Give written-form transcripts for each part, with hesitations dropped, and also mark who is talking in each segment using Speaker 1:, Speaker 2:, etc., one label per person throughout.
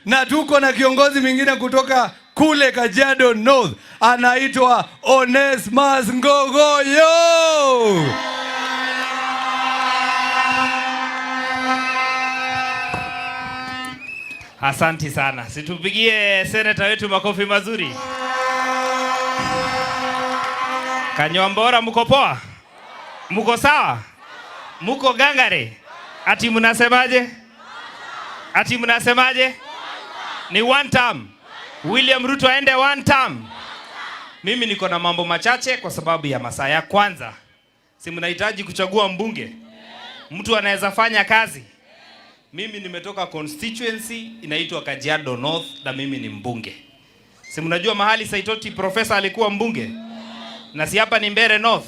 Speaker 1: na tuko na kiongozi mwingine kutoka kule Kajiado North, anaitwa Onesmus Ngogoyo.
Speaker 2: Asanti sana. Situpigie seneta wetu makofi mazuri. Kanywambora, mko poa? Mko sawa? Mko gangare? Ati mnasemaje? Ati mnasemaje? Ni one term. William Ruto aende one term. Mimi niko na mambo machache kwa sababu ya masaa. Ya kwanza, si mnahitaji kuchagua mbunge? Mtu anaweza fanya kazi. Mimi nimetoka constituency inaitwa Kajiado North na mimi ni mbunge. Si mnajua mahali Saitoti profesa alikuwa mbunge? Na si hapa ni Mbeere North.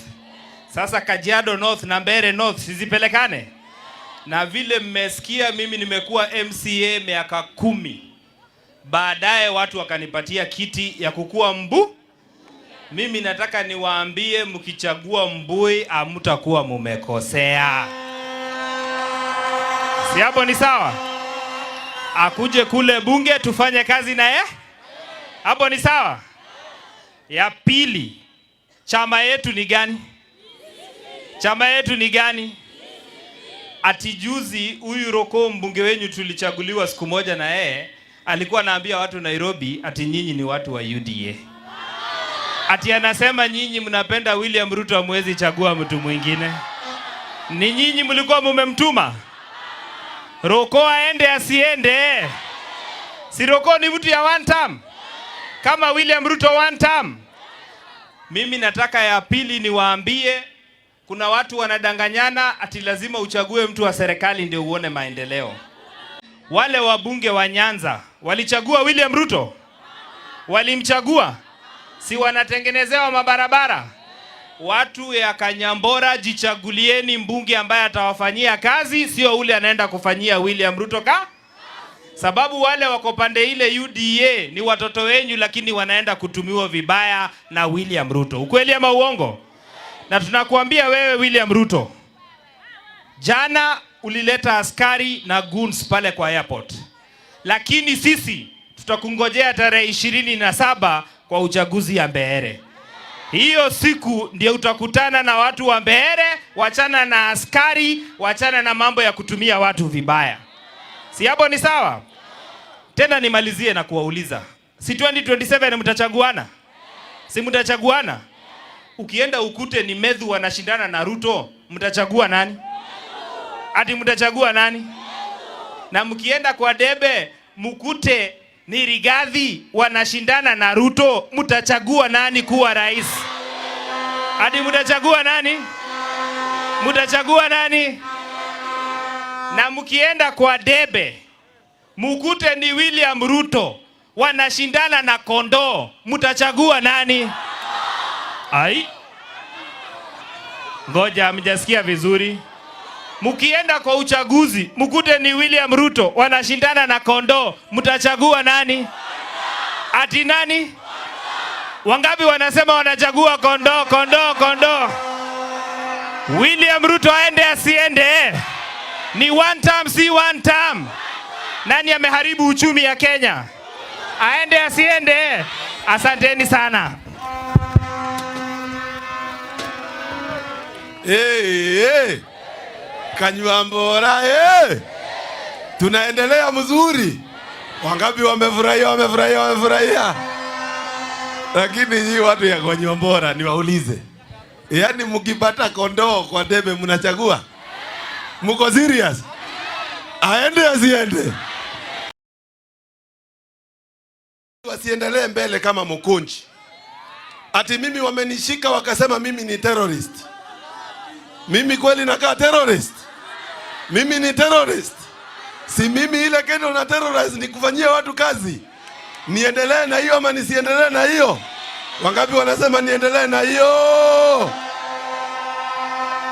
Speaker 2: Sasa Kajiado North na Mbeere North sizipelekane. Na vile mmesikia mimi nimekuwa MCA miaka 10. Baadaye watu wakanipatia kiti ya kukua Mimi nataka niwaambie, mkichagua Mbui hamtakuwa mumekosea. Si hapo ni sawa? Akuje kule bunge tufanye kazi na yeye. Hapo ni sawa? Ya pili, chama yetu ni gani? Chama yetu ni gani? Ati juzi huyu Roko mbunge wenyu tulichaguliwa siku moja na yeye, alikuwa anaambia watu Nairobi ati nyinyi ni watu wa UDA. Ati anasema nyinyi mnapenda William Ruto, hamwezi chagua mtu mwingine. Ni nyinyi mlikuwa mumemtuma Roko aende asiende? Si Roko ni mtu ya one term kama William Ruto one term. Mimi nataka ya pili niwaambie, kuna watu wanadanganyana ati lazima uchague mtu wa serikali ndio uone maendeleo. Wale wabunge wa Nyanza walichagua William Ruto? Walimchagua? Si wanatengenezewa mabarabara? Watu ya Kanyambora, jichagulieni mbunge ambaye atawafanyia kazi, sio ule anaenda kufanyia William Ruto sababu wale wako pande ile UDA ni watoto wenyu, lakini wanaenda kutumiwa vibaya na William Ruto. Ukweli ama uongo? Na tunakuambia wewe William Ruto, jana ulileta askari na goons pale kwa airport. Lakini sisi tutakungojea tarehe 27 kwa uchaguzi ya Mbeere. Hiyo siku ndio utakutana na watu wa Mbeere, wachana na askari, wachana na mambo ya kutumia watu vibaya. Si hapo ni sawa? Tena nimalizie na kuwauliza, si 2027 mtachaguana? Si mtachaguana? Ukienda ukute ni Medhu wanashindana na Ruto, mtachagua nani? Ati mtachagua nani? Na mkienda kwa debe mkute ni Rigathi wanashindana na Ruto, mtachagua nani kuwa rais? Ati mtachagua nani? Mtachagua nani? Na mkienda kwa debe mkute ni William Ruto wanashindana na Kondoo, mtachagua nani? Ai, ngoja mjasikia vizuri. Mkienda kwa uchaguzi mkute ni William Ruto wanashindana na Kondoo, mtachagua nani? Ati nani? Wangapi wanasema wanachagua Kondoo? Kondoo. William Ruto aende asiende? Ni one term, si one term. Nani ameharibu uchumi ya Kenya? Aende asiende? Asanteni sana.
Speaker 1: Hey. Kanywambora, tunaendelea mzuri. Wangapi wamefurahia? Lakini hii watu ya Kanywambora niwaulize, yaani mkipata Kondoo kwa debe mnachagua? Mko serious? Aende asiende? Wasiendelee mbele kama Mkunji. Ati mimi wamenishika wakasema mimi ni terrorist. Mimi kweli nakaa terrorist? Mimi ni terrorist? Si mimi ile kendo na terrorist ni kufanyia watu kazi. Niendelee na hiyo ama nisiendelee na hiyo? Wangapi wanasema niendelee na hiyo?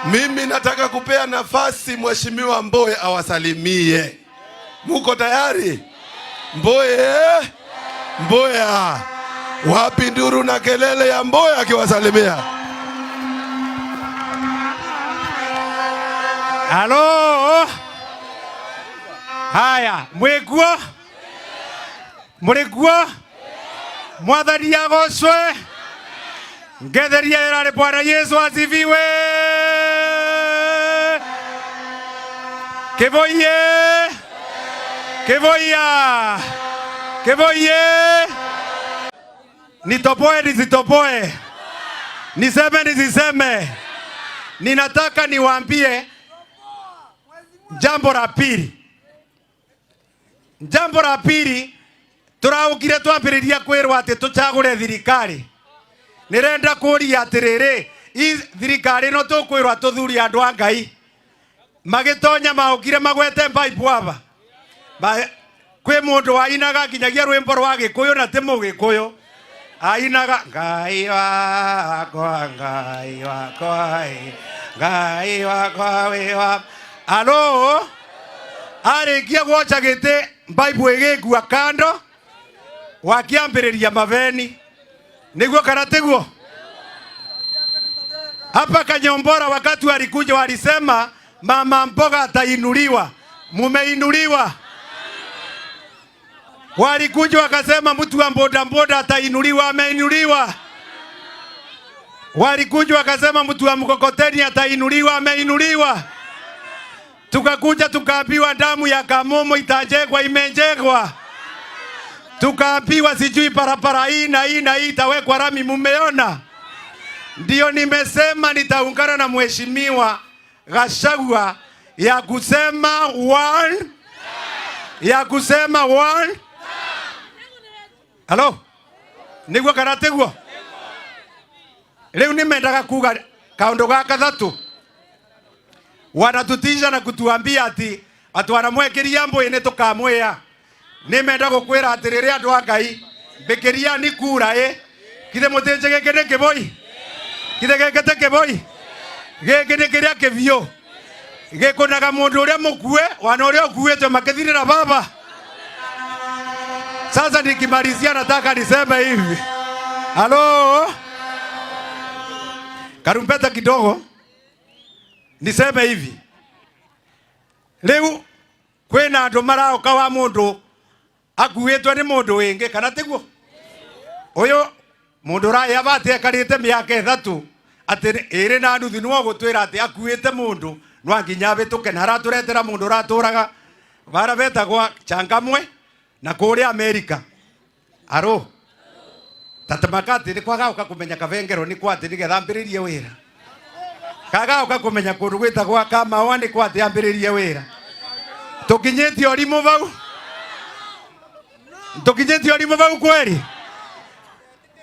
Speaker 1: Mimi nataka kupea nafasi Mheshimiwa Mbowe awasalimie. Muko tayari? Mbowe, wapi nduru na kelele ya Mbowe akiwasalimia?
Speaker 3: Halo. Haya, mwekuo. Murikuo Mwathani agocwe. Ngetheria irare Bwana Yesu asifiwe. Kevoye Kevoya Kevoye. Nitoboe nisitoboe, niseme nisiseme, ninataka niwaambie jambo la pili. Jambo la pili, turaukire twambiriria kwirwa ati tuchagure thirikari. Nirenda kuria atiriri, i thirikari no tukwirwa tuthuri andu a Ngai. Magitonya maukire magwete Bible aba. Kwi mundu wainaga nginyagia rwimbo rwa Gikuyu na ti Mugikuyu. Ainaga Ngai wakwa, Ngai wakwa, Ngai wakwa wewa. Alo, arikia gwocha gite Bible igigua kando, wakiambiriria maveni. Niguo kana tiguo? Hapa Kanyombora wakati walikuja walisema mama mboga atainuliwa. Mumeinuliwa? Walikuja wakasema mtu wa boda boda atainuliwa. Ameinuliwa? Walikuja wakasema mtu wa mkokoteni atainuliwa. Ameinuliwa? Tukakuja tukaambiwa damu ya Kamomo itajengwa. Imejengwa? Tukaambiwa sijui parapara hii na hii na hii itawekwa rami. Mumeona? Ndio nimesema nitaungana na mheshimiwa Gachagua ya kusema one, ya kusema one. Halo? Niguo kana tiguo? Leo nimendaga kuga kaundu gaka thatu. Wanatutisha na kutuambia ati wanamwekeria mbwini tukamwea. Nimenda gukwira atiriri andu a Ngai, mbikiria ni kura kithe mutinje giki ni kiboi, kithe giki ti kiboi, giki ni kiria kivio gikunaga mundu uria mukue wana uria ukuite makithirira baba. Sasa nikimalizia nataka niseme hivi. Halo? Karumpeta kidogo. Niseme hivi. Leo kwena andu marauka wa mundu akuitwe ni mundu wingi kana tiguo? Uyu mundu raya bate akarite miaka 3 ati iri na nuthu no gutwira ati akuite mundu no nginya bituke na raturetera mundu raturaga bara betagwa Changamwe na kuria Amerika. Aro tatamakati ni kwaga ukakumenya kavengero ni kwati ni gethambiririe wira. Kaga ukakumenya kundu gwitagwa Kamawa ni kwati ambiririe wira. Tukinyeti orimu bau. Tukinyeti orimu bau kweli.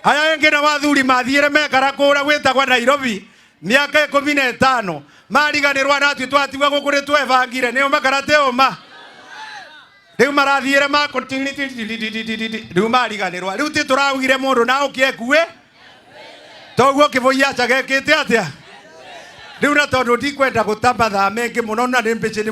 Speaker 3: Haya wengine wathuri mathiire mekara kura gwitagwa Nairobi miaka 15 mariganirwa natwi twatiwa gukuri twebangire ni makarate oma. Riu marathiire riu mariganirwa riu ti turaugire mundu na ukiekue toguo kivoia chagekite atia riu na tondu ndikwenda gutamba thame ngi muno na ni mbici